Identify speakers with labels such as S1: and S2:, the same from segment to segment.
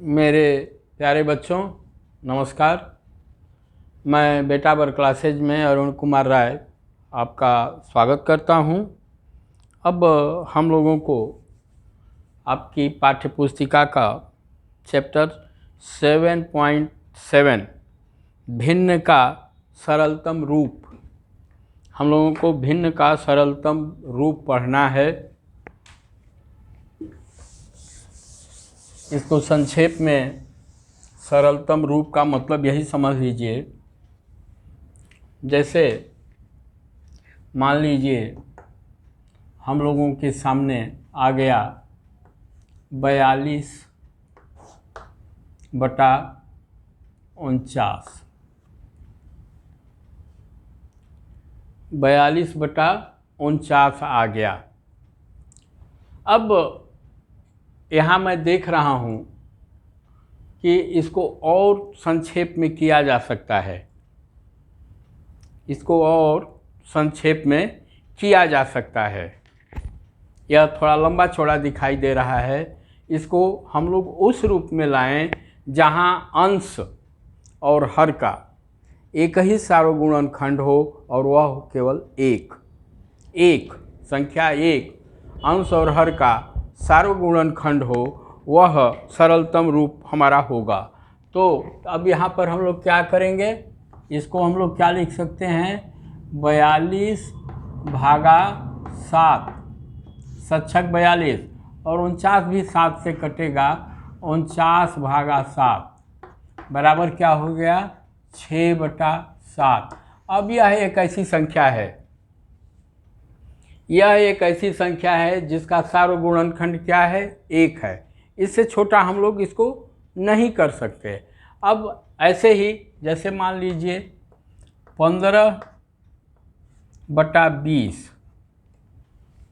S1: मेरे प्यारे बच्चों, नमस्कार। मैं बेटा बर क्लासेज में अरुण कुमार राय आपका स्वागत करता हूं। अब हम लोगों को आपकी पाठ्य पुस्तिका का चैप्टर 7.7 भिन्न का सरलतम रूप, हम लोगों को भिन्न का सरलतम रूप पढ़ना है। इसको संक्षेप में सरलतम रूप का मतलब यही समझ लीजिए, जैसे मान लीजिए हम लोगों के सामने आ गया 42/49। 42/49 आ गया। अब यहाँ मैं देख रहा हूँ कि इसको और संक्षेप में किया जा सकता है, इसको और संक्षेप में किया जा सकता है। यह थोड़ा लंबा चौड़ा दिखाई दे रहा है। इसको हम लोग उस रूप में लाएं जहाँ अंश और हर का एक ही सार्वगुणनखंड हो और वह केवल एक संख्या एक अंश और हर का सार्वगुणनखंड हो, वह सरलतम रूप हमारा होगा। तो अब यहाँ पर हम लोग क्या करेंगे, इसको हम लोग क्या लिख सकते हैं, 42/7 सच्छक 42 और 49 भी 7 से कटेगा। 49/7 बराबर क्या हो गया, 6/7। अब यह एक ऐसी संख्या है, यह एक ऐसी संख्या है जिसका सार्वगुणनखंड क्या है, एक है। इससे छोटा हम लोग इसको नहीं कर सकते। अब ऐसे ही जैसे मान लीजिए 15/20,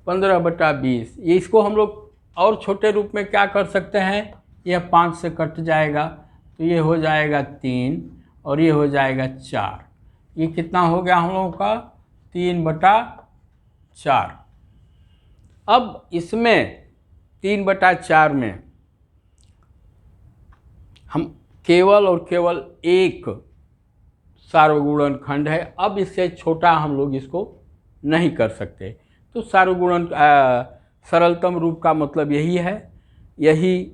S1: 15/20, इसको हम लोग और छोटे रूप में क्या कर सकते हैं, यह 5 से कट जाएगा तो ये हो जाएगा 3 और ये हो जाएगा 4। ये कितना हो गया हम लोगों का, 3/4। अब इसमें 3/4 में हम केवल और केवल एक सार्वगुणनखंड है। अब इससे छोटा हम लोग इसको नहीं कर सकते। तो सरलतम रूप का मतलब यही है, यही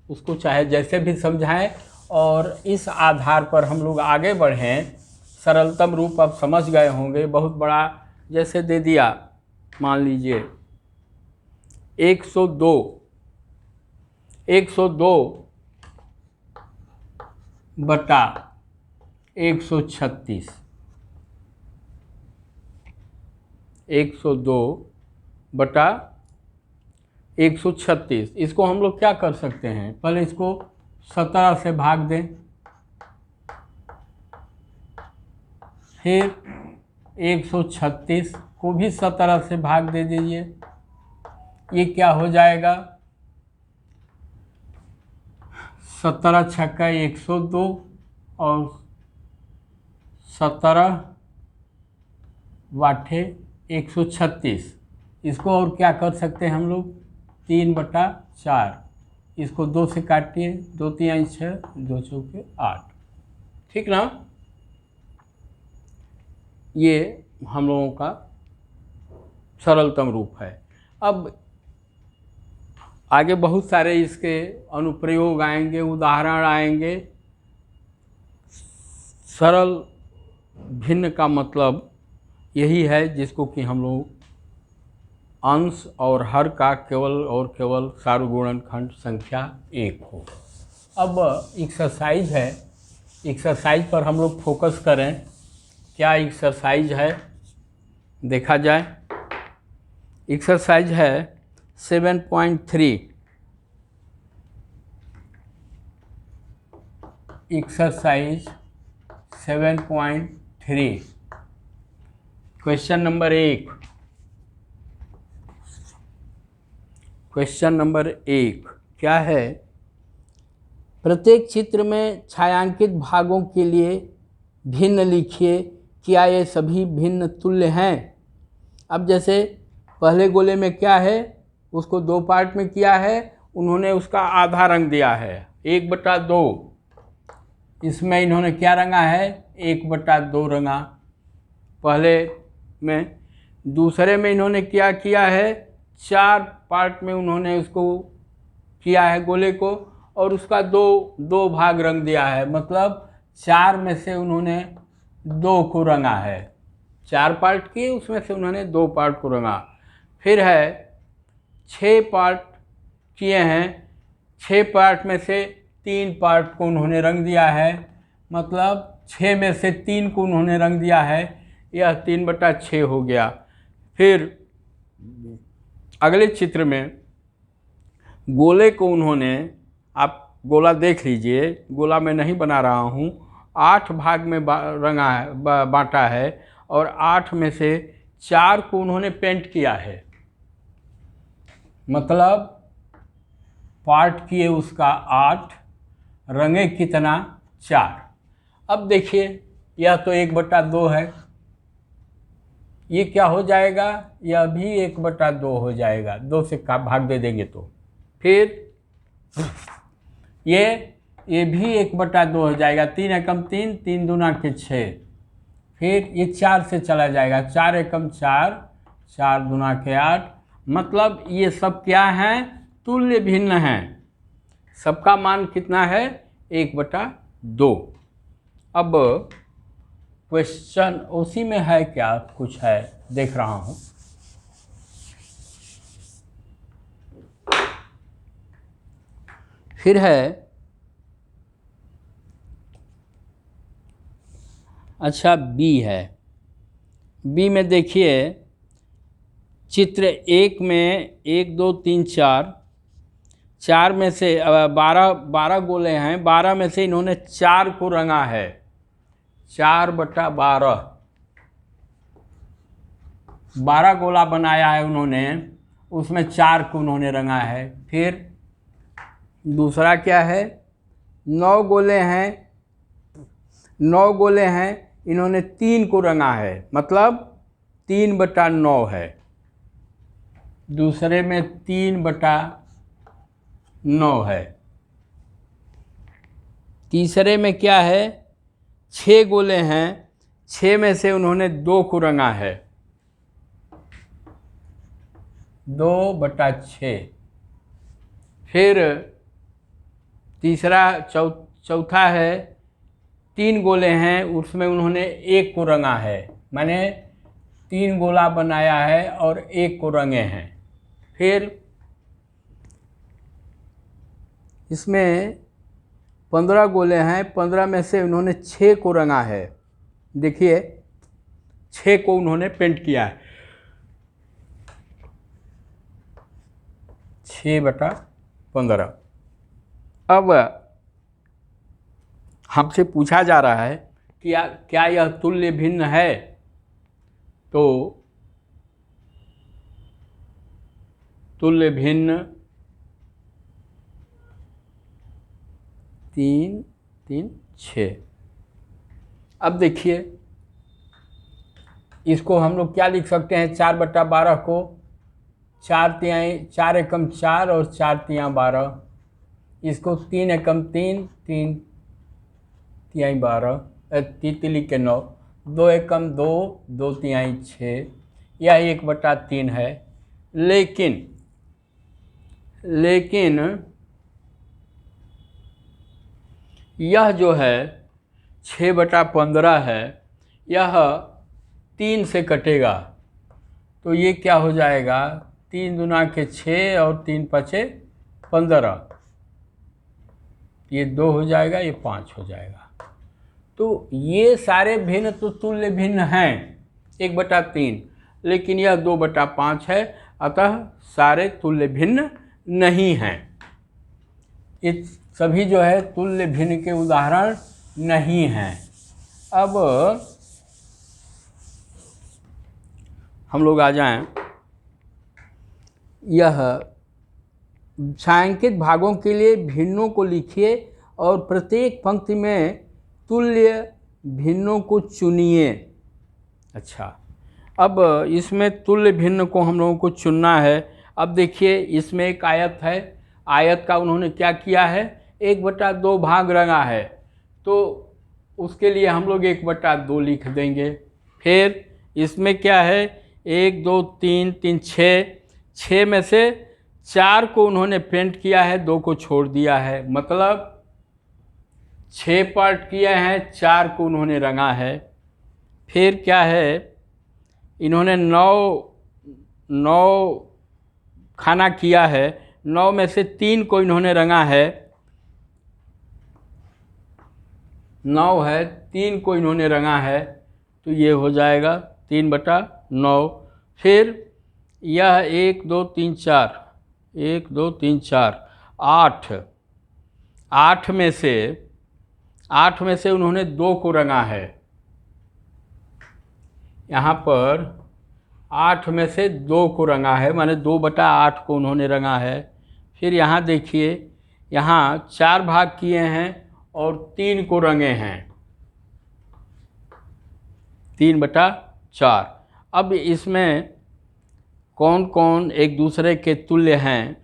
S1: उसको चाहे जैसे भी समझाएं और इस आधार पर हम लोग आगे बढ़ें। सरलतम रूप आप समझ गए होंगे, बहुत बड़ा जैसे दे दिया, मान लीजिए 102 बटा 136, 102/136। इसको हम लोग क्या कर सकते हैं, पहले इसको 17 से भाग दें, फिर 136 को भी 17 से भाग दे दीजिए। ये क्या हो जाएगा, 17 छक्का 102 और 17/8 136। इसको और क्या कर सकते हैं हम लोग, 3/4। इसको 2 से काटिए, 2 3 6, 2 चौके 8, ठीक ना। ये हम लोगों का सरलतम रूप है। अब आगे बहुत सारे इसके अनुप्रयोग आएंगे, उदाहरण आएंगे। सरल भिन्न का मतलब यही है जिसको कि हम लोग अंश और हर का केवल और केवल सार्वगुणनखंड संख्या एक हो। अब एक्सरसाइज है, एक्सरसाइज पर हम लोग फोकस करें। क्या एक्सरसाइज है देखा जाए। एक्सरसाइज है 7.3। Exercise 7.3 question number 1। Question number 1 क्या है, प्रत्येक चित्र में छायांकित भागों के लिए भिन्न लिखिए, क्या ये सभी भिन्न तुल्य हैं। अब जैसे पहले गोले में क्या है, उसको 2 पार्ट में किया है, उन्होंने उसका आधा रंग दिया है, 1/2, इसमें इन्होंने क्या रंगा है, 1/2 रंगा पहले में। दूसरे में इन्होंने क्या किया है, 4 पार्ट में उन्होंने उसको किया है गोले को, और उसका दो भाग रंग दिया है, मतलब 4 में से उन्होंने 2 को रंगा है। 4 पार्ट किए, उसमें से उन्होंने 2 पार्ट को रंगा। फिर है 6 पार्ट किए हैं, 6 पार्ट में से 3 पार्ट को उन्होंने रंग दिया है, मतलब 6 में से 3 को उन्होंने रंग दिया है, यह 3/6 हो गया। फिर अगले चित्र में गोले को उन्होंने, आप गोला देख लीजिए, गोला मैं नहीं बना रहा हूँ, 8 भाग में रंगा है, बांटा है, और 8 में से 4 को उन्होंने पेंट किया है, मतलब पार्ट किए उसका 8, रंगे कितना, 4। अब देखिए यह तो 1/2 है, ये क्या हो जाएगा, यह भी 1/2 हो जाएगा, 2 से भाग दे देंगे तो। फिर ये भी 1/2 हो जाएगा, 3 एकम 3, 3 दूना के 6। फिर ये 4 से चला जाएगा, 4 एकम 4, 4 दूना के 8, मतलब ये सब क्या हैं, तुल्य भिन्न हैं, सबका मान कितना है, 1/2। अब क्वेश्चन उसी में है, क्या कुछ है, देख रहा हूँ। फिर है, अच्छा बी है, बी में देखिए चित्र 1 में 1 2 3 4 में से 12 गोले हैं, 12 में से इन्होंने 4 को रंगा है, 4/12, 12 गोला बनाया है उन्होंने, उसमें 4 को उन्होंने रंगा है। फिर दूसरा क्या है, 9 गोले हैं, 9 गोले हैं, इन्होंने 3 को रंगा है, मतलब 3/9 है। दूसरे में 3/9 है। तीसरे में क्या है, 6 गोले हैं, 6 में से उन्होंने 2 को रंगा है, 2/6। फिर तीसरा चौथा है, 3 गोले हैं, उसमें उन्होंने 1 को रंगा है, माने 3 गोला बनाया है और 1 को रंगे हैं। फिर इसमें 15 गोले हैं, 15 में से उन्होंने 6 को रंगा है, देखिए 6 को उन्होंने पेंट किया है, 6/15। अब हमसे पूछा जा रहा है कि क्या यह तुल्य भिन्न है, तो तुल्य भिन्न 3 3 6। अब देखिए इसको हम लोग क्या लिख सकते हैं, 4/12 को 4 एकम 4 और 4 12, इसको 3 एकम 3, 3 12, 3 के 9, 2 एकम 2, 2 6, यह 1/3 है। लेकिन यह जो है 6/15 है, यह 3 से कटेगा, तो ये क्या हो जाएगा, 3 दूना के 6 और 3 5 15, ये 2 हो जाएगा, ये 5 हो जाएगा। तो ये सारे भिन्न तो तुल्य भिन्न हैं 1/3, लेकिन यह 2/5 है, अतः सारे तुल्य भिन्न नहीं हैं। ये सभी जो है तुल्य भिन्न के उदाहरण नहीं हैं। अब हम लोग आ जाएं, यह छायांकित भागों के लिए भिन्नों को लिखिए और प्रत्येक पंक्ति में तुल्य भिन्नों को चुनिए। अच्छा, अब इसमें तुल्य भिन्न को हम लोगों को चुनना है। अब देखिए इसमें एक आयत है, आयत का उन्होंने क्या किया है, 1/2 भाग रंगा है, तो उसके लिए हम लोग 1/2 लिख देंगे। फिर इसमें क्या है, 1 2 3 3 6 में से 4 को उन्होंने पेंट किया है, 2 को छोड़ दिया है, मतलब 6 पार्ट किए हैं, 4 को उन्होंने रंगा है। फिर क्या है, इन्होंने 9 खाना किया है, 9 में से 3 को इन्होंने रंगा है, 9 है, 3 को इन्होंने रंगा है, तो ये हो जाएगा 3/9। फिर यह 1 2 3 4 1 2 3 4 8 8 में से उन्होंने 2 को रंगा है। यहाँ पर 8 में से 2 को रंगा है, माने 2/8 को उन्होंने रंगा है। फिर यहाँ देखिए, यहाँ 4 भाग किए हैं और 3 को रंगे हैं, 3/4। अब इसमें कौन कौन एक दूसरे के तुल्य हैं,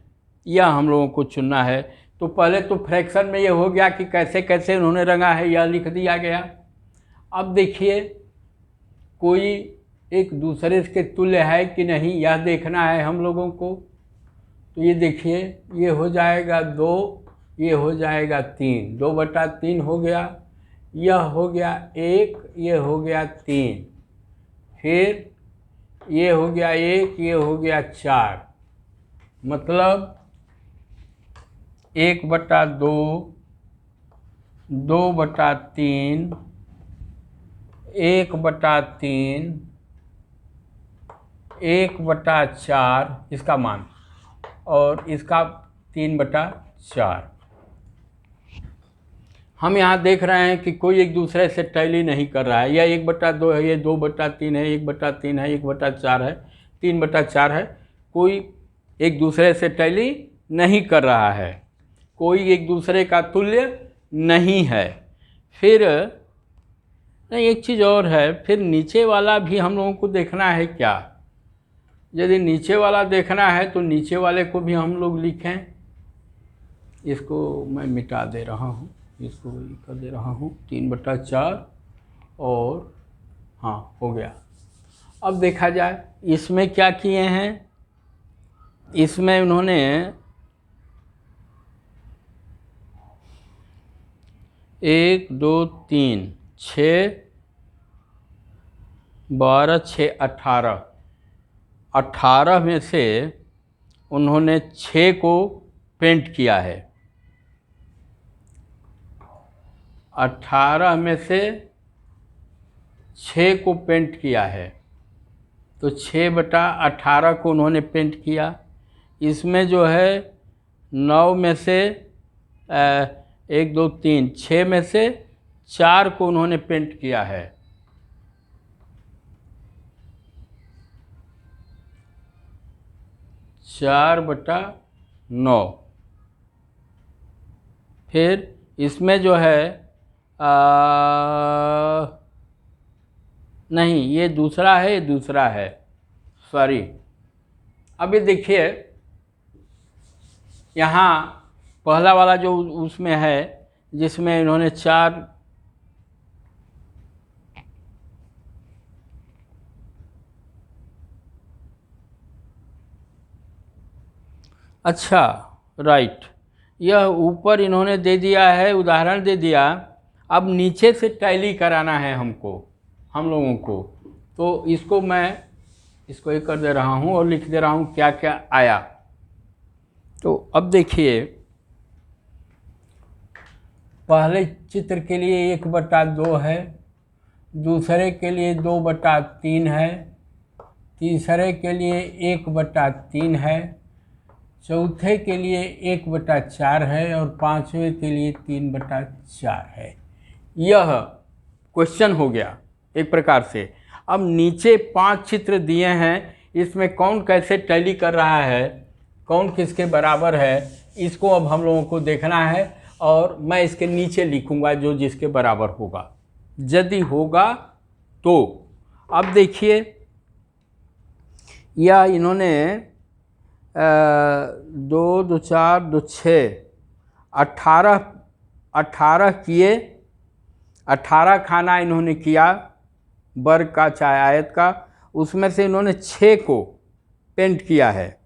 S1: यह हम लोगों को चुनना है। तो पहले तो फ्रैक्शन में ये हो गया कि कैसे कैसे उन्होंने रंगा है, यह लिख दिया गया। अब देखिए, कोई एक दूसरे के तुल्य है कि नहीं, यह देखना है हम लोगों को। तो ये देखिए, ये हो जाएगा 2, ये हो जाएगा 3, 2/3 हो गया, यह हो गया 1, ये हो गया 3, फिर ये हो गया 1, ये हो गया 4, मतलब 1/2, 2/3, 1/3, 1/4 इसका मान, और इसका 3/4। हम यहाँ देख रहे हैं कि कोई एक दूसरे से टैली नहीं कर रहा है। यह 1/2 है, ये 2/3 है, 1/3 है, 1/4 है, 3/4 है। कोई एक दूसरे से टैली नहीं कर रहा है, कोई एक दूसरे का तुल्य नहीं है। फिर नहीं, एक चीज़ और है, फिर नीचे वाला भी हम लोगों को देखना है क्या। यदि नीचे वाला देखना है तो नीचे वाले को भी हम लोग लिखें। इसको मैं मिटा दे रहा हूँ, इसको कर दे रहा हूँ, 3/4, और हाँ, हो गया। अब देखा जाए इसमें क्या किए हैं। इसमें उन्होंने 1 2 3 6 12 6 18, 18 में से उन्होंने 6 को पेंट किया है। 18 में से 6 को पेंट किया है, तो 6/18 को उन्होंने पेंट किया। इसमें जो है 9 में से 1 2 3 6 में से 4 को उन्होंने पेंट किया है। चार बटा 9। फिर इसमें जो है नहीं, ये दूसरा है, ये दूसरा है, सॉरी। अब ये देखिए, यहाँ पहला वाला जो उसमें है, जिसमें इन्होंने 4 अच्छा, राइट, यह ऊपर इन्होंने दे दिया है, उदाहरण दे दिया। अब नीचे से टैली कराना है हमको, हम लोगों को। तो इसको मैं इसको ये कर दे रहा हूँ और लिख दे रहा हूँ क्या क्या आया। तो अब देखिए, पहले चित्र के लिए 1/2 है, दूसरे के लिए 2/3 है, तीसरे के लिए 1/3 है, चौथे के लिए 1/4 है, और पांचवें के लिए 3/4 है। यह क्वेश्चन हो गया एक प्रकार से। अब नीचे 5 चित्र दिए हैं, इसमें कौन कैसे टैली कर रहा है, कौन किसके बराबर है, इसको अब हम लोगों को देखना है। और मैं इसके नीचे लिखूंगा जो जिसके बराबर होगा, यदि होगा तो। अब देखिए, यह इन्होंने 2 2 4 2 6 18 18 किए, 18 खाना इन्होंने किया वर्ग का चाहे आयत का, उसमें से इन्होंने 6 को पेंट किया है।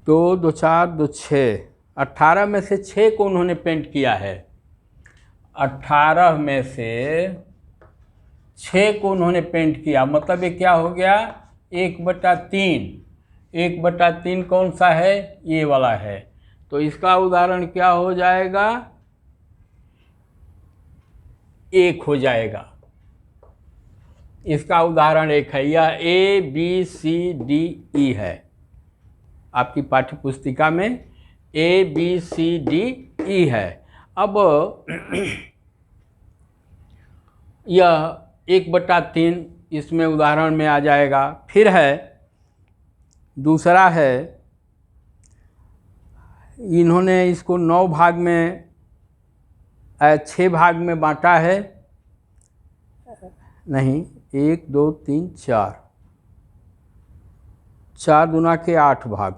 S1: 2 2 4 2 6, 18 में से 6 को उन्होंने पेंट किया है। 18 में से 6 को उन्होंने पेंट किया, मतलब ये क्या हो गया, 1/3। 1/3 कौन सा है, ये वाला है। तो इसका उदाहरण क्या हो जाएगा, 1 हो जाएगा। इसका उदाहरण 1 है। यह ABCDE है, आपकी पाठ्य पुस्तिका में ABCDE है। अब यह 1/3 इसमें उदाहरण में आ जाएगा। फिर है दूसरा है, इन्होंने इसको 9 भाग में 6 भाग में बांटा है, नहीं 1 2 3 4, 4 दूना के 8 भाग,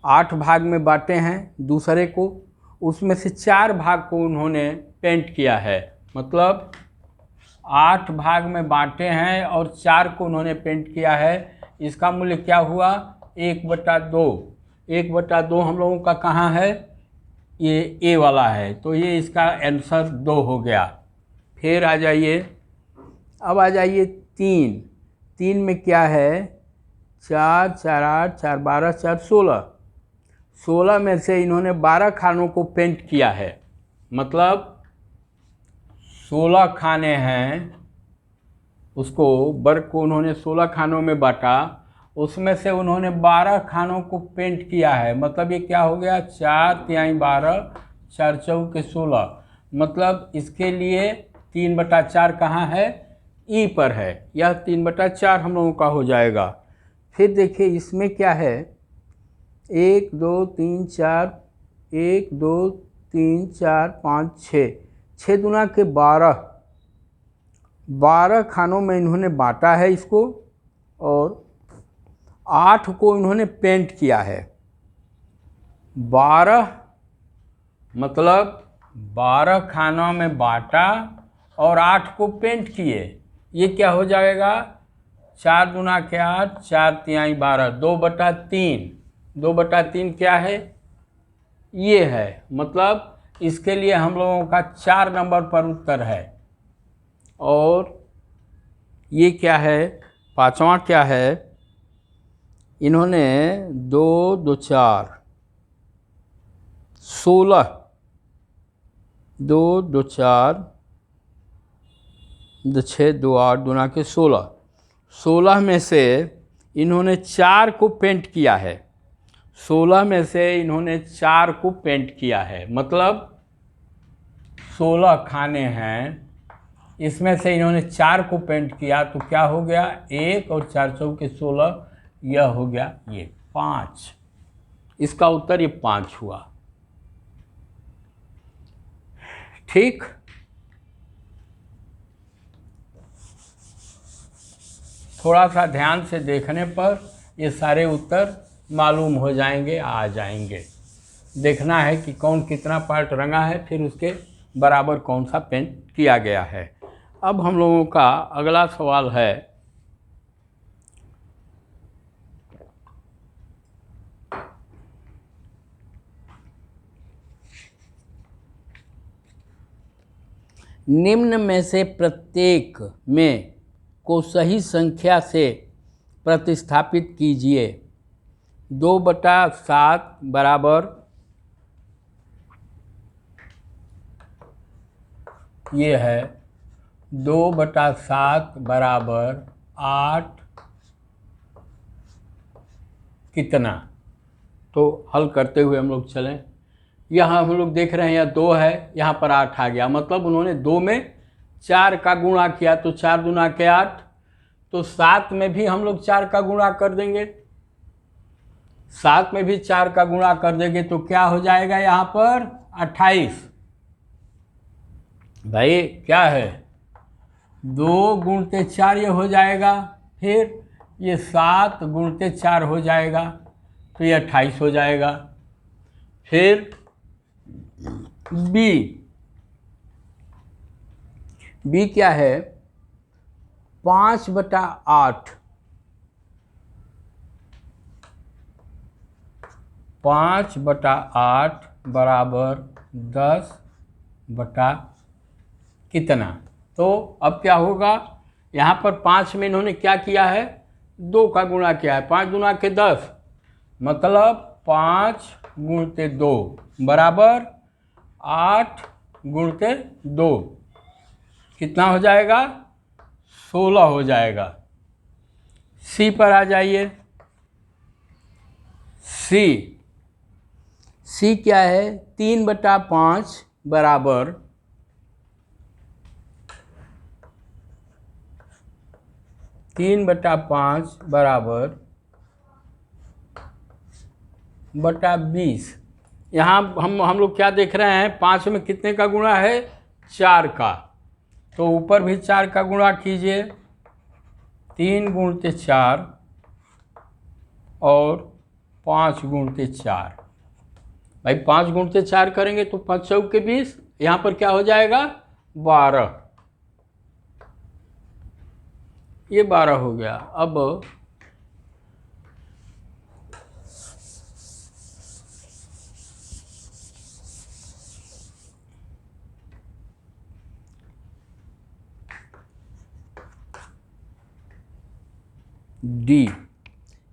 S1: 8 भाग में बांटे हैं दूसरे को। उसमें से 4 भाग को उन्होंने पेंट किया है, मतलब 8 भाग में बांटे हैं और 4 को उन्होंने पेंट किया है। इसका मूल्य क्या हुआ, 1/2। 1/2 हम लोगों का कहाँ है, ये ए वाला है, तो ये इसका आंसर 2 हो गया। फिर आ जाइए, अब आ जाइए 3। 3 में क्या है, 4 4 8 4 12 4 16। 16 में से इन्होंने 12 खानों को पेंट किया है, मतलब 16 खाने हैं, उसको वर्ग को उन्होंने 16 खानों में बांटा, उसमें से उन्होंने 12 खानों को पेंट किया है, मतलब ये क्या हो गया, 4 तिहाई 12, 4 चौके 16। मतलब इसके लिए 3/4 कहाँ है, ई पर है। यह 3/4 हम लोगों का हो जाएगा। फिर देखिए इसमें क्या है, 1 2 3 4, 1 2 3 4 5 6, 6 दूना के 12, 12 खानों में इन्होंने बांटा है इसको, और 8 को इन्होंने पेंट किया है। 12 मतलब 12 खानों में बांटा और 8 को पेंट किए, ये क्या हो जाएगा, 4 दूना के 8, 4 तिहाई 12, 2/3। 2/3 क्या है, ये है। मतलब इसके लिए हम लोगों का 4 नंबर पर उत्तर है। और ये क्या है, 5वां क्या है, इन्होंने 2 2 4 16, 2 2 4 2 6 2 8 दूना के 16। 16 में से इन्होंने 4 को पेंट किया है। 16 में से इन्होंने 4 को पेंट किया है, मतलब 16 खाने हैं, इसमें से इन्होंने 4 को पेंट किया, तो क्या हो गया, 1 और 4 चौके 16, यह हो गया ये 5। इसका उत्तर ये 5 हुआ। ठीक, थोड़ा सा ध्यान से देखने पर ये सारे उत्तर मालूम हो जाएंगे, आ जाएंगे। देखना है कि कौन कितना पार्ट रंगा है, फिर उसके बराबर कौन सा पेंट किया गया है। अब हम लोगों का अगला सवाल है, निम्न में से प्रत्येक में को सही संख्या से प्रतिस्थापित कीजिए। 2/7 बराबर, ये है 2/7 बराबर 8 कितना। तो हल करते हुए हम लोग चलें। यहाँ हम लोग देख रहे हैं, यहाँ 2 है, यहाँ पर 8 आ गया, मतलब उन्होंने 2 में 4 का गुणा किया, तो 4 दूना के 8। तो 7 में भी हम लोग 4 का गुणा कर देंगे, 7 में भी 4 का गुणा कर देंगे, तो क्या हो जाएगा यहाँ पर 28। भाई क्या है, 2 गुणते 4 ये हो जाएगा, फिर ये 7 गुणते 4 हो जाएगा, तो ये 28 हो जाएगा। फिर बी, बी क्या है 5/8, 5/8 बराबर 10 बटा कितना। तो अब क्या होगा, यहाँ पर 5 में इन्होंने क्या किया है 2 का गुणा किया है, 5 गुणा के 10 मतलब 5 गुणते 2 बराबर 8 गुणते 2 कितना हो जाएगा 16 हो जाएगा। सी पर आ जाइए। सी क्या है 3/5 बराबर 3/5 बराबर बटा 20। यहाँ हम लोग क्या देख रहे हैं 5 में कितने का गुणा है 4 का, तो ऊपर भी 4 का गुणा कीजिए 3 गुणते 4 और 5 गुणते 4। भाई 5 गुणते 4 करेंगे तो 5 चौक के 20, यहाँ पर क्या हो जाएगा 12, ये 12 हो गया। अब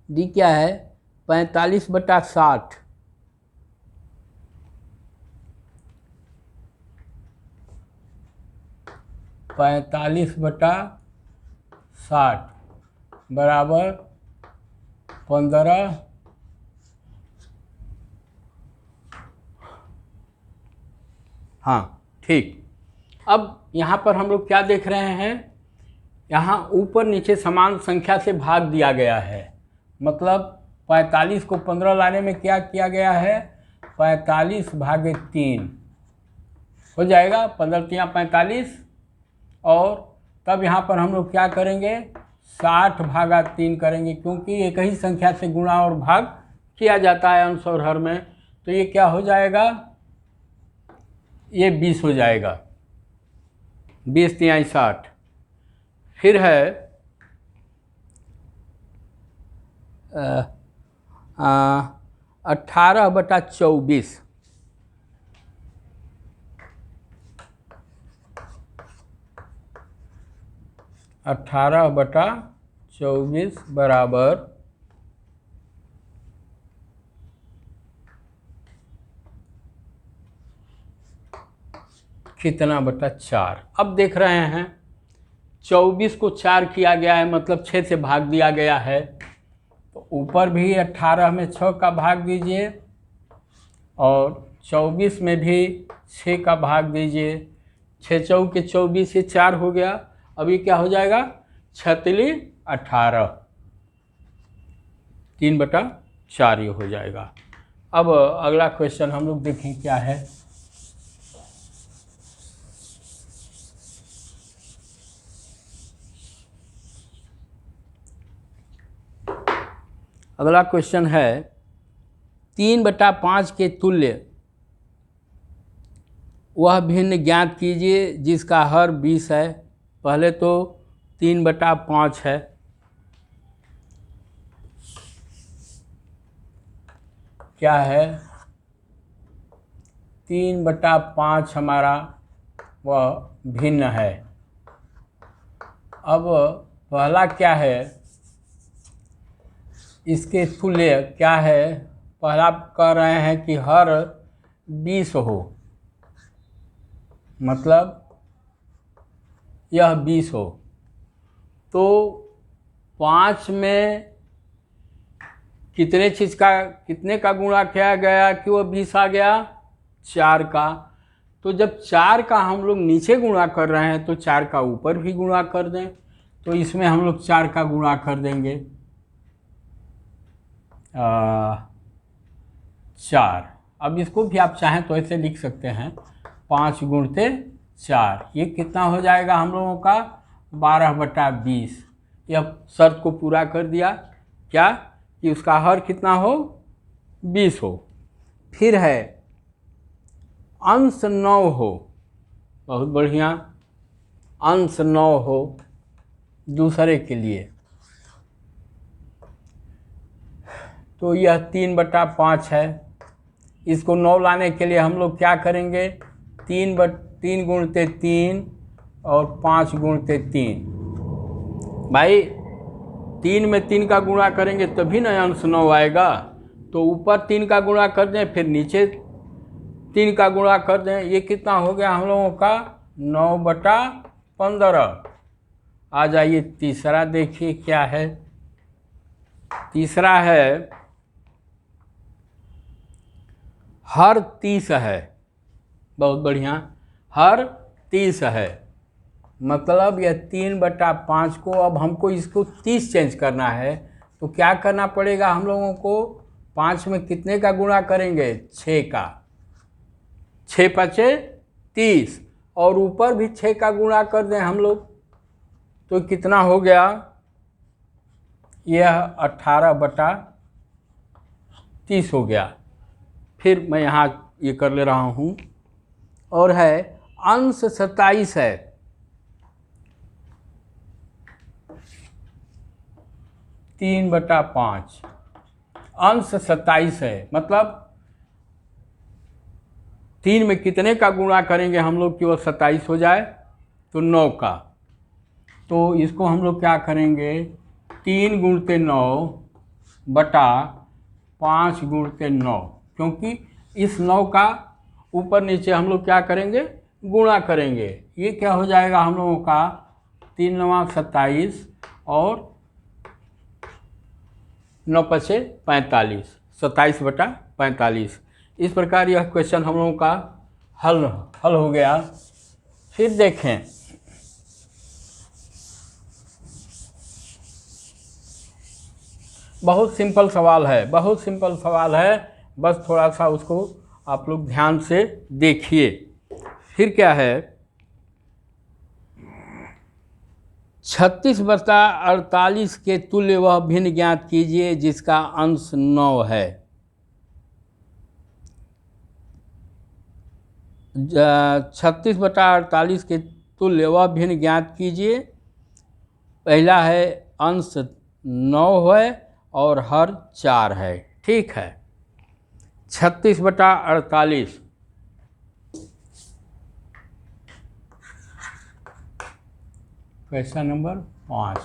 S1: डी क्या है 45/60, 45/60 बराबर 15। हाँ ठीक। अब यहाँ पर हम लोग क्या देख रहे हैं, यहाँ ऊपर नीचे समान संख्या से भाग दिया गया है, मतलब 45 को 15 लाने में क्या किया गया है 45/3 हो जाएगा, 15×3 = 45। और तब यहाँ पर हम लोग क्या करेंगे 60/3 करेंगे, क्योंकि एक ही संख्या से गुणा और भाग किया जाता है अंश और हर में। तो ये क्या हो जाएगा, ये 20 हो जाएगा, 20×3 = 60। फिर है 18/24, 18/24 बराबर कितना बटा 4। अब देख रहे हैं 24 को 4 किया गया है, मतलब 6 से भाग दिया गया है, तो ऊपर भी 18 में 6 का भाग दीजिए और 24 में भी 6 का भाग दीजिए, 6 चौके 24 ये 4 हो गया। अब ये क्या हो जाएगा 6×3 = 18, 3/4 ये हो जाएगा। अब अगला क्वेश्चन हम लोग देखें क्या है। अगला क्वेश्चन है 3/5 के तुल्य वह भिन्न ज्ञात कीजिए जिसका हर 20 है। पहले तो 3/5 है, क्या है 3/5 हमारा वह भिन्न है। अब पहला क्या है इसके तुल्य क्या है, पहला कह रहे हैं कि हर 20 हो, मतलब यह 20 हो, तो 5 में कितने का गुणा किया गया कि वो 20 आ गया 4 का। तो जब 4 का हम लोग नीचे गुणा कर रहे हैं तो 4 का ऊपर भी गुणा कर दें, तो इसमें हम लोग 4 का गुणा कर देंगे 4। अब इसको भी आप चाहें तो ऐसे लिख सकते हैं 5 गुणते 4, ये कितना हो जाएगा हम लोगों का 12/20। यह शर्त को पूरा कर दिया क्या कि उसका हर कितना हो 20 हो। फिर है अंश 9 हो, बहुत बढ़िया, अंश 9 हो दूसरे के लिए, तो यह 3/5 है। इसको 9 लाने के लिए हम लोग क्या करेंगे, 3 गुणते 3 और 5 गुणते 3। भाई 3 में 3 का गुणा करेंगे तभी ना अंश 9 आएगा। तो ऊपर 3 का गुणा कर दें, फिर नीचे 3 का गुणा कर दें। ये कितना हो गया हम लोगों का, 9/15। आ जाइए तीसरा देखिए क्या है। तीसरा है हर 30 है, बहुत बढ़िया, हर 30 है। मतलब यह 3/5 को, अब हमको इसको 30 चेंज करना है तो क्या करना पड़ेगा हम लोगों को, 5 में कितने का गुणा करेंगे, 6 का, 6 5 30, और ऊपर भी 6 का गुणा कर दें हम लोग तो कितना हो गया, यह 18/30 हो गया। फिर मैं यहाँ ये कर ले रहा हूँ, और है अंश 27 है। तीन बटा 5 अंश 27 है, मतलब 3 में कितने का गुणा करेंगे हम लोग कि वो 27 हो जाए, तो 9 का। तो इसको हम लोग क्या करेंगे, 3 गुणते 9 बटा 5 गुणते 9, क्योंकि इस 9 का ऊपर नीचे हम लोग क्या करेंगे, गुणा करेंगे। ये क्या हो जाएगा हम लोगों का, 3 9 27 और 9 5 45, 27/45। इस प्रकार यह क्वेश्चन हम लोगों का हल हो गया। फिर देखें, बहुत सिंपल सवाल है, बहुत सिंपल सवाल है, बस थोड़ा सा उसको आप लोग ध्यान से देखिए। फिर क्या है, 36/48 के तुल्य वह भिन्न ज्ञात कीजिए जिसका अंश 9 है। 36/48 के तुल्य वह भिन्न ज्ञात कीजिए। पहला है अंश 9 है और हर 4 है, ठीक है। 36/48, क्वेश्चन नंबर 5,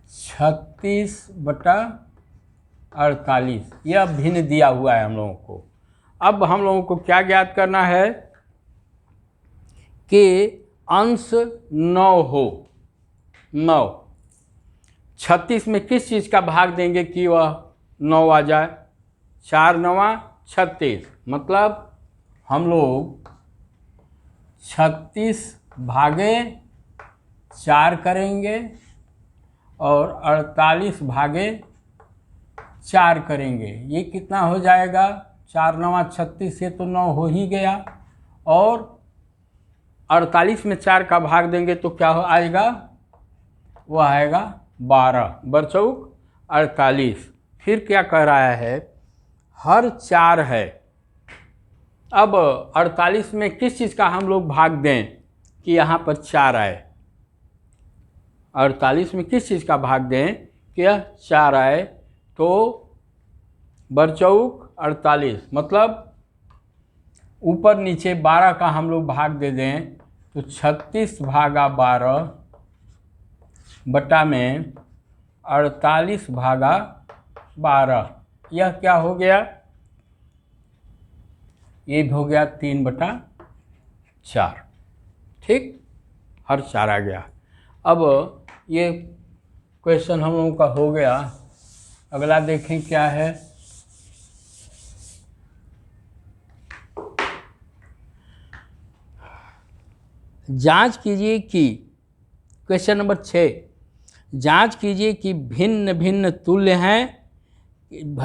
S1: 36/48 यह भिन्न दिया हुआ है हम लोगों को। अब हम लोगों को क्या ज्ञात करना है कि अंश 9 हो। 9 36 में किस चीज़ का भाग देंगे कि वह 9 आ जाए, 4 9 36, मतलब हम लोग 36 भागे 4 करेंगे और 48 भागे 4 करेंगे। ये कितना हो जाएगा, 4 9 36 से तो 9 हो ही गया, और 48 में 4 का भाग देंगे तो क्या आएगा, वो आएगा 12, बरचौक 48। फिर क्या कह रहा है, हर 4 है। अब 48 में किस चीज़ का हम लोग भाग दें कि यहाँ पर 4 आए, 48 में किस चीज़ का भाग दें कि यह 4 आए, तो बरचौक 48, मतलब ऊपर नीचे 12 का हम लोग भाग दे दें तो 36 भागा 12 बटा में 48 भागा 12, यह क्या हो गया, ये हो गया 3/4, ठीक, हर 4 आ गया। अब ये क्वेश्चन हम लोगों का हो गया। अगला देखें क्या है, जांच कीजिए कि, क्वेश्चन नंबर 6, जांच कीजिए कि भिन्न भिन्न तुल्य हैं,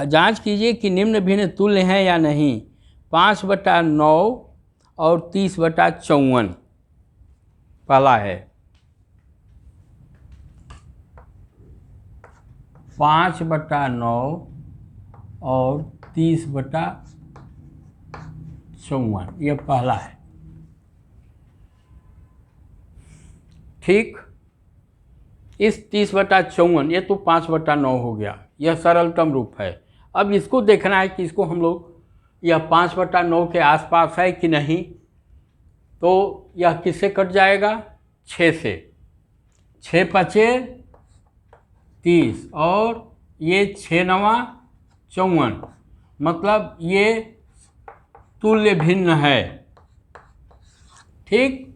S1: जांच कीजिए कि निम्न भिन्न तुल्य हैं या नहीं। 5/9 और 30/54 पहला है। 5/9 और 30/54, यह पहला है। ठीक, इस 30/54 ये तो 5/9 हो गया, यह सरलतम रूप है। अब इसको देखना है कि इसको हम लोग यह 5/9 के आसपास है कि नहीं, तो यह किससे कट जाएगा, 6 से। 6 5 30 और ये 6 9 54, मतलब ये तुल्य भिन्न है। ठीक,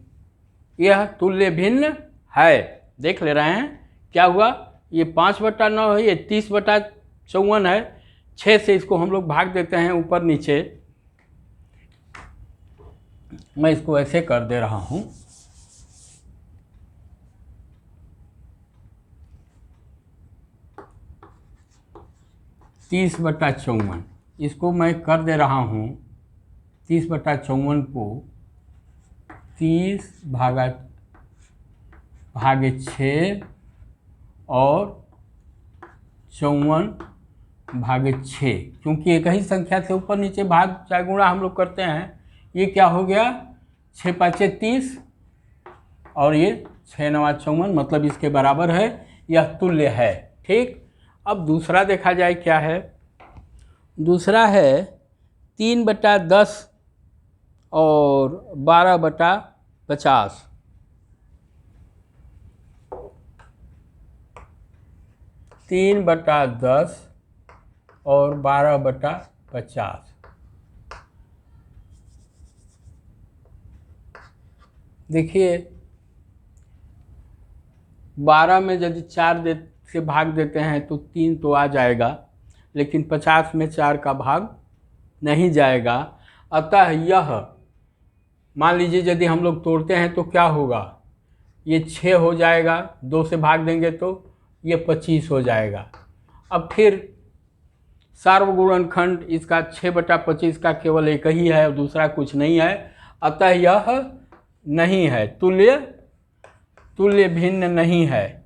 S1: यह तुल्य भिन्न है। देख ले रहे हैं क्या हुआ, ये 5/9 है, ये 30/54 है। 6 से इसको हम लोग भाग देते हैं ऊपर नीचे। मैं इसको ऐसे कर दे रहा हूँ, तीस बटा 54, इसको मैं कर दे रहा हूँ 30/54 को 30 भागे 6 और 54/6, क्योंकि एक ही संख्या से ऊपर नीचे भाग चाहे गुणा हम लोग करते हैं। ये क्या हो गया, 6 5 30 और ये 6 9 54, मतलब इसके बराबर है, यह तुल्य है। ठीक, अब दूसरा देखा जाए क्या है। दूसरा है 3/10 और 12/50। 3/10 और 12/50। देखिए 12 में यदि 4 से भाग देते हैं तो 3 तो आ जाएगा, लेकिन 50 में 4 का भाग नहीं जाएगा। अतः यह मान लीजिए यदि हम लोग तोड़ते हैं तो क्या होगा, ये 6 हो जाएगा, 2 से भाग देंगे तो ये 25 हो जाएगा। अब फिर सार्वगुणनखंड इसका 6/25 का केवल एक ही है और दूसरा कुछ नहीं है, अतः यह नहीं है, तुल्य भिन्न नहीं है।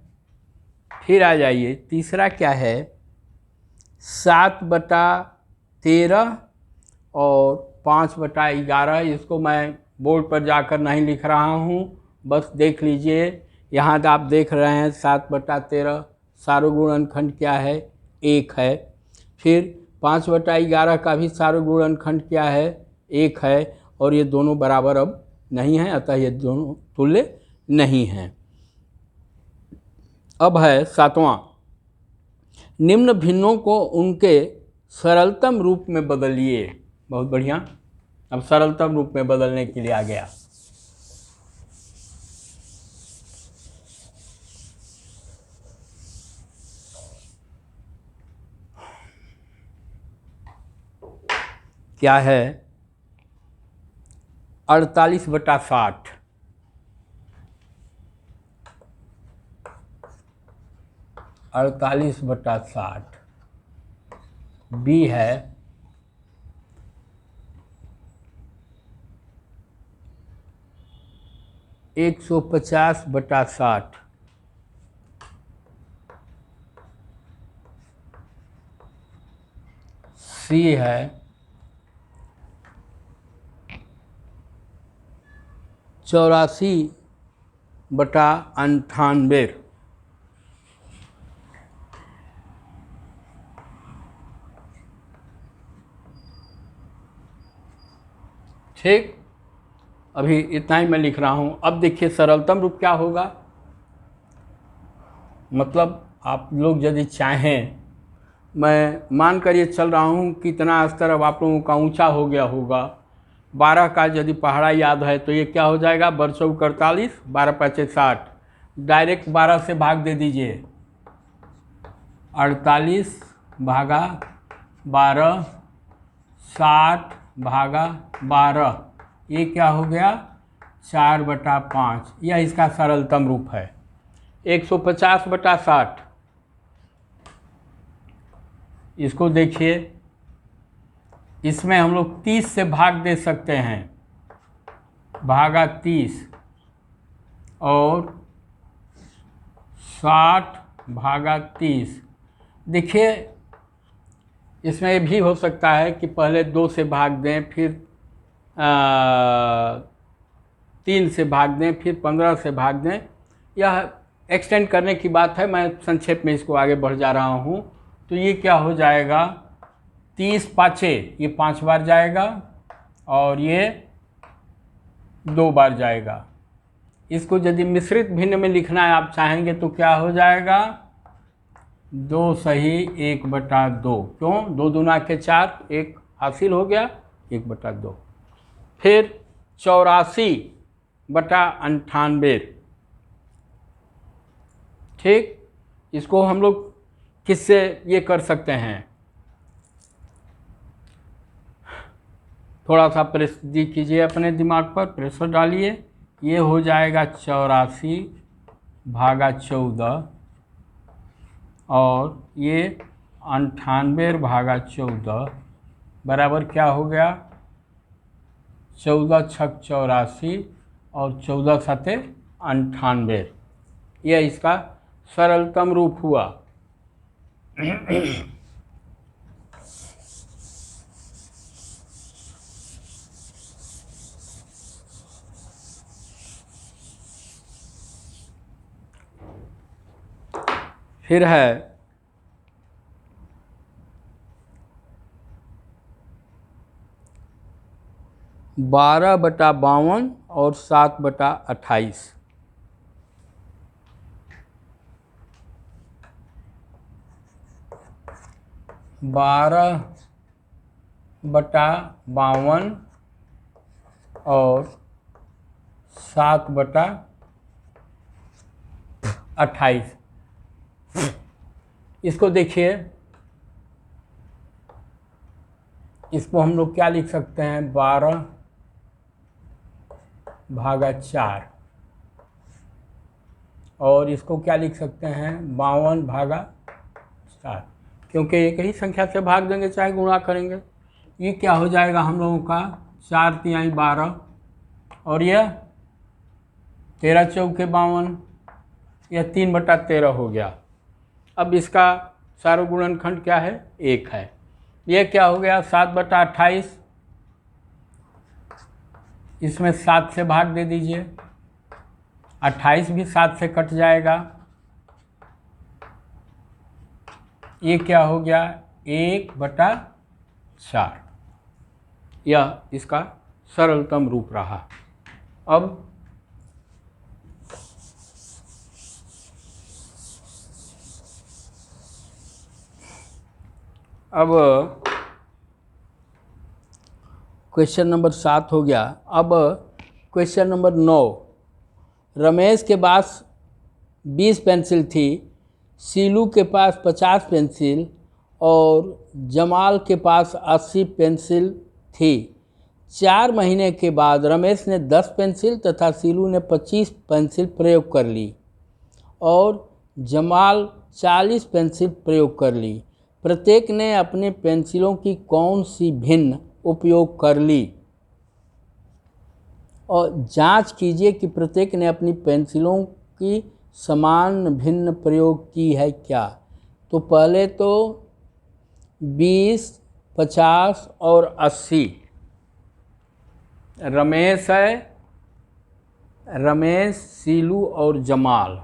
S1: फिर आ जाइए, तीसरा क्या है, 7/13 और 5/11। इसको मैं बोर्ड पर जाकर नहीं लिख रहा हूँ, बस देख लीजिए। यहाँ आप देख रहे हैं 7/13 सार्वगुणनखंड क्या है, 1 है। फिर 5/11 का भी सार्वगुणनखंड क्या है, 1 है, और ये दोनों बराबर अब नहीं हैं, अतः ये दोनों तुल्य नहीं हैं। अब है 7वां, निम्न भिन्नों को उनके सरलतम रूप में बदलिए। बहुत बढ़िया, अब सरलतम रूप में बदलने के लिए आ गया। क्या है, 48/60। 48/60 बी है 150/60। सी है 84/98। ठीक, अभी इतना ही मैं लिख रहा हूँ। अब देखिए सरलतम रूप क्या होगा, मतलब आप लोग यदि चाहें, मैं मान कर ये चल रहा हूँ कि इतना स्तर अब आप लोगों का ऊंचा हो गया होगा। 12 का यदि पहाड़ा याद है तो ये क्या हो जाएगा, 12×48, 12×5 = 60। डायरेक्ट 12 से भाग दे दीजिए, 48/12, 60/12, ये क्या हो गया, 4/5। यह इसका सरलतम रूप है। 150/60, इसको देखिए, इसमें हम लोग 30 से भाग दे सकते हैं, भागा 30, और 60/30। देखिए इसमें ये भी हो सकता है कि पहले 2 से भाग दें, फिर 3 से भाग दें, फिर 15 से भाग दें। यह एक्सटेंड करने की बात है, मैं संक्षेप में इसको आगे बढ़ जा रहा हूँ। तो ये क्या हो जाएगा, 30 पाँचे, ये 5 बार जाएगा और ये 2 बार जाएगा। इसको यदि मिश्रित भिन्न में लिखना है आप चाहेंगे तो क्या हो जाएगा, 2 सही 1/2। क्यों, 2 दूना के 4, 1 हासिल हो गया, 1/2। फिर 84/98। ठीक, इसको हम लोग किससे ये कर सकते हैं, थोड़ा सा प्रेस कीजिए, अपने दिमाग पर प्रेशर डालिए। ये हो जाएगा 84/14 और ये 98/14 बराबर क्या हो गया, 14 छक 84 और 14 सते 98। यह इसका सरलतम रूप हुआ। फिर है 12/52 और 7/28। 12/52 और 7/28। इसको देखिए, इसको हम लोग क्या लिख सकते हैं, 12/4 और इसको क्या लिख सकते हैं, 52/4, क्योंकि एक ही संख्या से भाग देंगे चाहे गुणा करेंगे। ये क्या हो जाएगा हम लोगों का, 4 तिहाई 12 और यह 13 चौके 52, यह 3/13 हो गया। अब इसका सार्व गुणनखंड क्या है, 1 है। यह क्या हो गया, 7/28, इसमें 7 से भाग दे दीजिए, 28 भी 7 से कट जाएगा। ये क्या हो गया, 1/4। यह इसका सरलतम रूप रहा। अब क्वेश्चन नंबर 7 हो गया। अब क्वेश्चन नंबर 9, रमेश के पास 20 पेंसिल थी, सीलू के पास 50 पेंसिल और जमाल के पास 80 पेंसिल थी। 4 महीने के बाद रमेश ने 10 पेंसिल तथा सीलू ने 25 पेंसिल प्रयोग कर ली और जमाल 40 पेंसिल प्रयोग कर ली। प्रत्येक ने अपनी पेंसिलों की कौन सी भिन्न उपयोग कर ली, और जांच कीजिए कि प्रत्येक ने अपनी पेंसिलों की समान भिन्न प्रयोग की है क्या। तो पहले तो 20, 50 और 80 रमेश है, रमेश, सीलू और जमाल।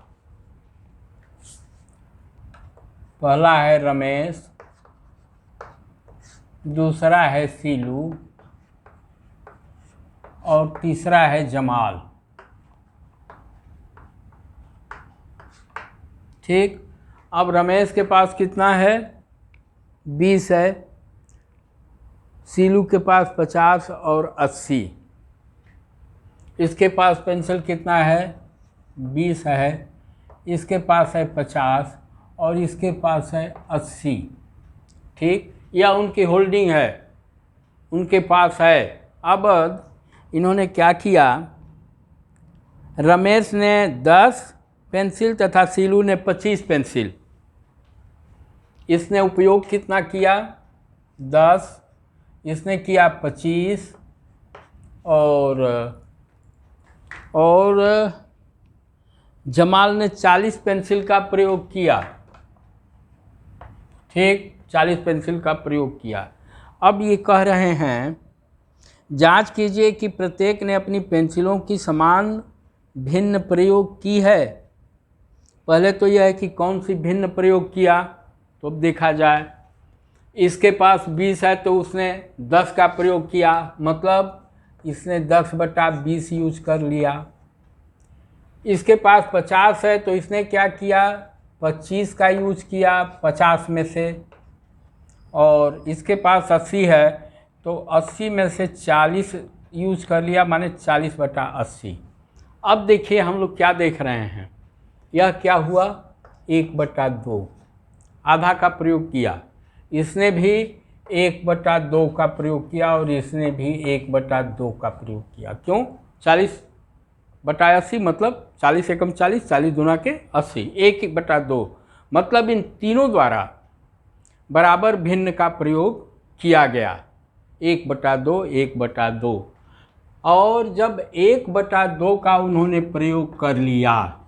S1: पहला है रमेश, दूसरा है सीलू और तीसरा है जमाल। ठीक, अब रमेश के पास कितना है, 20 है, सीलू के पास 50 और 80। इसके पास पेंसिल कितना है, 20 है, इसके पास है 50 और इसके पास है 80। ठीक, यह उनकी होल्डिंग है, उनके पास है। अब इन्होंने क्या किया, रमेश ने 10 पेंसिल तथा सीलू ने 25 पेंसिल। इसने उपयोग कितना किया, 10, इसने किया 25 और जमाल ने 40 पेंसिल का प्रयोग किया। ठीक, 40 पेंसिल का प्रयोग किया। अब ये कह रहे हैं जांच कीजिए कि प्रत्येक ने अपनी पेंसिलों की समान भिन्न प्रयोग की है। पहले तो यह है कि कौन सी भिन्न प्रयोग किया, तो अब देखा जाए। इसके पास 20 है तो उसने 10 का प्रयोग किया, मतलब इसने 10/20 यूज कर लिया। इसके पास 50 है तो इसने क्या किया, 25 का यूज किया 50 में से। और इसके पास 80 है तो 80 में से 40 यूज कर लिया, माने 40/80। अब देखिए हम लोग क्या देख रहे हैं, यह क्या हुआ, 1/2 आधा का प्रयोग किया। इसने भी 1/2 का प्रयोग किया और इसने भी 1/2 का प्रयोग किया। क्यों, 40/80 मतलब 40 एकम 40, 40 दूना के 80, 1/2 मतलब इन तीनों द्वारा बराबर भिन्न का प्रयोग किया गया, 1/2, 1/2। और जब 1/2 का उन्होंने प्रयोग कर लिया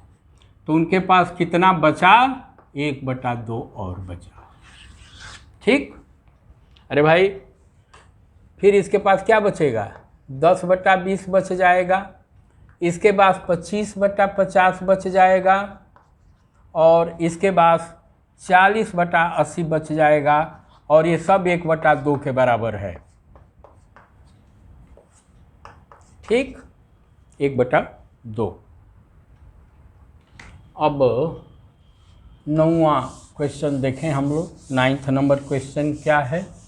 S1: तो उनके पास कितना बचा, 1/2 और बचा। ठीक, अरे भाई फिर इसके पास क्या बचेगा, 10/20 बच जाएगा। इसके बाद 25/50 बच जाएगा और इसके बाद 40/80 बच जाएगा। और ये सब 1/2 के बराबर है। ठीक, 1/2। अब 9वां क्वेश्चन देखें हम लोग। 9th नंबर क्वेश्चन क्या है,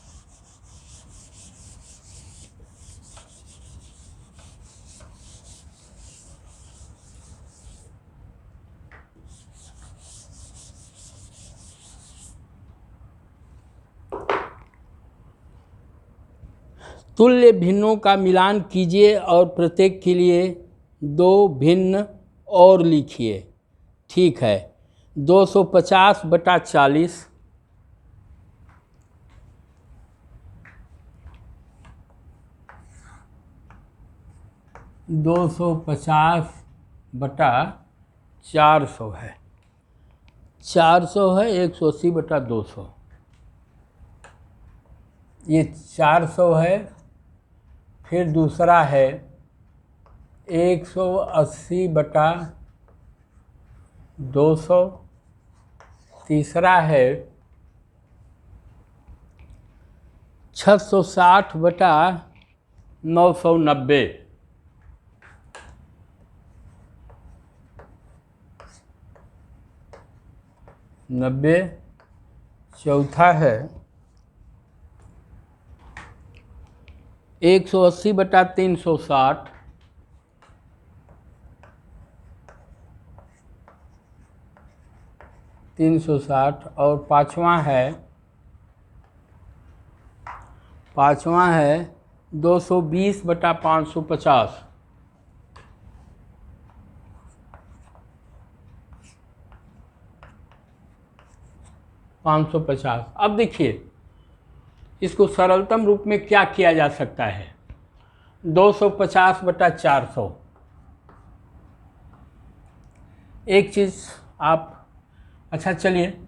S1: तुल्य भिन्नों का मिलान कीजिए और प्रत्येक के लिए 2 भिन्न और लिखिए। ठीक है, 250/40 250/400 है, 400 है, 180/200, ये 400 है। फिर दूसरा है 180/200, तीसरा है 660/990, चौथा है 180/360, और पाँचवा है 220/550, 550। अब देखिए इसको सरलतम रूप में क्या किया जा सकता है, 250/400। एक चीज़ आप, अच्छा चलिए,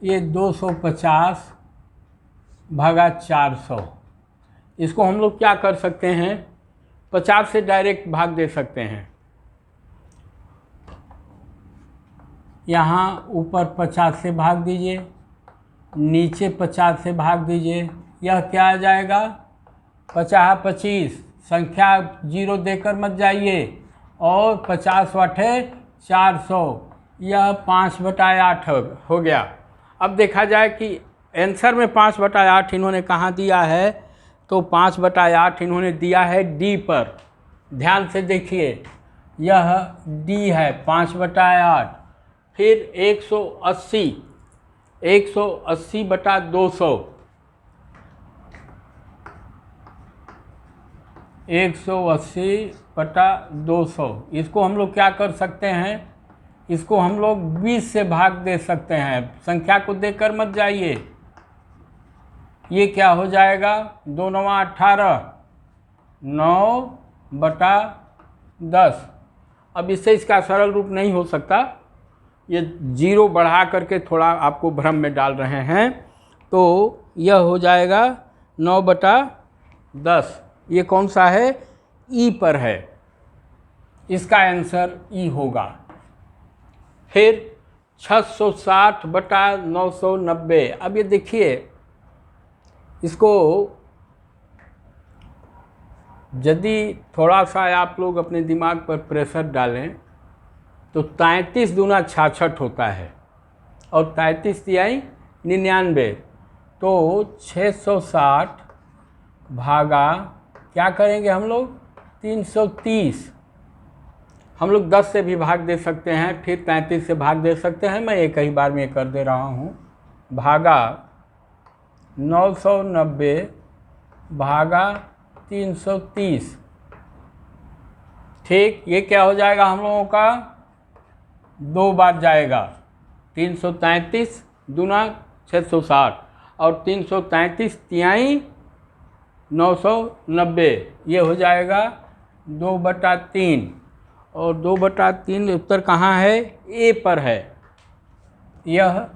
S1: ये 250/400, इसको हम लोग क्या कर सकते हैं, 50 से डायरेक्ट भाग दे सकते हैं। यहाँ ऊपर 50 से भाग दीजिए, नीचे 50 से भाग दीजिए, यह क्या आ जाएगा, 50/25, संख्या 0 देकर मत जाइए, और 50/400, यह 5/8 हो गया। अब देखा जाए कि आंसर में 5/8 इन्होंने कहाँ दिया है, तो 5/8 इन्होंने दिया है डी पर। ध्यान से देखिए, यह डी है 5/8। फिर 180/200, 180/200, इसको हम लोग क्या कर सकते हैं, इसको हम लोग 20 से भाग दे सकते हैं, संख्या को देकर मत जाइए। ये क्या हो जाएगा, 2 9 18, 9/10। अब इससे इसका सरल रूप नहीं हो सकता, ये जीरो बढ़ा करके थोड़ा आपको भ्रम में डाल रहे हैं। तो यह हो जाएगा 9/10। ये कौन सा है? ई पर है, इसका आंसर ई होगा। फिर 660/990। अब ये देखिए, इसको यदि थोड़ा सा आप लोग अपने दिमाग पर प्रेशर डालें तो 33 दूना 66 होता है और 33 तिहाई 99। तो 660 भागा क्या करेंगे हम लोग? 330। हम लोग 10 से भी भाग दे सकते हैं, फिर 33 से भाग दे सकते हैं। मैं एक ही बार में कर दे रहा हूँ। भागा 990 भागा 330। ठीक, ये क्या हो जाएगा हम लोगों का? 2 बार जाएगा। 333 दूना 660 और 333 तिहाई 990। ये हो जाएगा 2/3। और 2/3 उत्तर कहाँ है? ए पर है। यह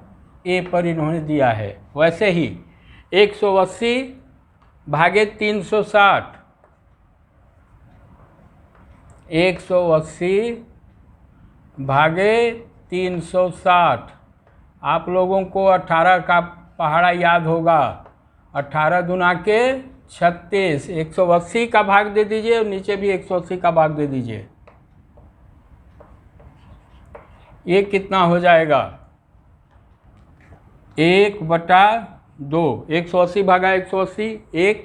S1: ए पर इन्होंने दिया है। वैसे ही 180 भागे 360। 180 भागे 360। आप लोगों को 18 का पहाड़ा याद होगा। 18 दूना के 36। 180 का भाग दे दीजिए और नीचे भी 180 का भाग दे दीजिए। ये कितना हो जाएगा? 1/2। 180 भागा 180 1,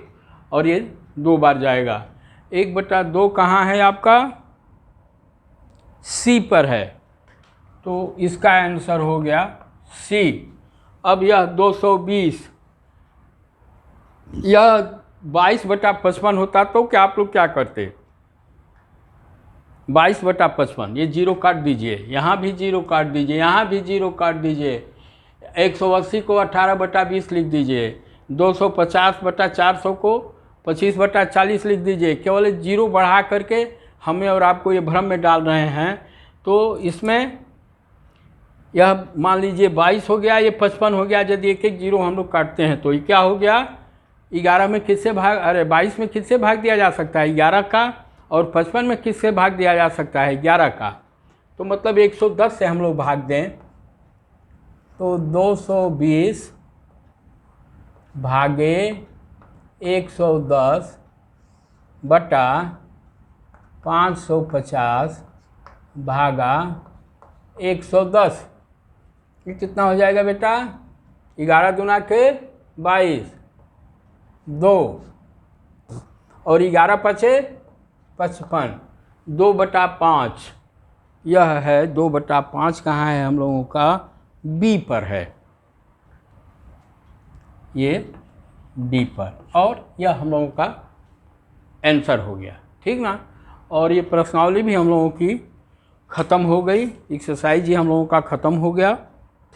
S1: और ये 2 बार जाएगा। 1/2 कहाँ है आपका? सी पर है। तो इसका आंसर हो गया सी। अब यह 220, यह 22/55 होता तो क्या आप लोग क्या करते? 22/55, ये जीरो काट दीजिए, यहाँ भी जीरो काट दीजिए, यहाँ भी जीरो काट दीजिए। 180 को 18/20 लिख दीजिए। 250/400 को 25/40 लिख दीजिए। केवल जीरो बढ़ा करके हमें और आपको ये भ्रम में डाल रहे हैं। तो इसमें यह मान लीजिए 22 हो गया, ये 55 हो गया। यदि एक एक जीरो हम लोग काटते हैं तो ये क्या हो गया? 11 में किससे भाग, 22 में किससे भाग दिया जा सकता है? 11 का। और 55 में किससे भाग दिया जा सकता है? 11 का। तो मतलब 110 से हम लोग भाग दें तो 220 भागे 110 बटा 550 भागा 110। ये कितना हो जाएगा बेटा? 11 दूना के 22, 2 और 11 पचे 55। 2/5। यह है 2/5। कहाँ है हम लोगों का? बी पर है, ये डी पर। और यह हम लोगों का आंसर हो गया। ठीक ना? और ये प्रश्नावली भी हम लोगों की ख़त्म हो गई। एक्सरसाइज ही हम लोगों का ख़त्म हो गया।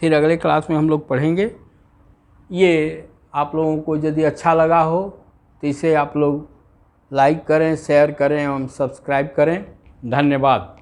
S1: फिर अगले क्लास में हम लोग पढ़ेंगे। ये आप लोगों को यदि अच्छा लगा हो तो इसे आप लोग लाइक करें, शेयर करें एवं सब्सक्राइब करें। धन्यवाद।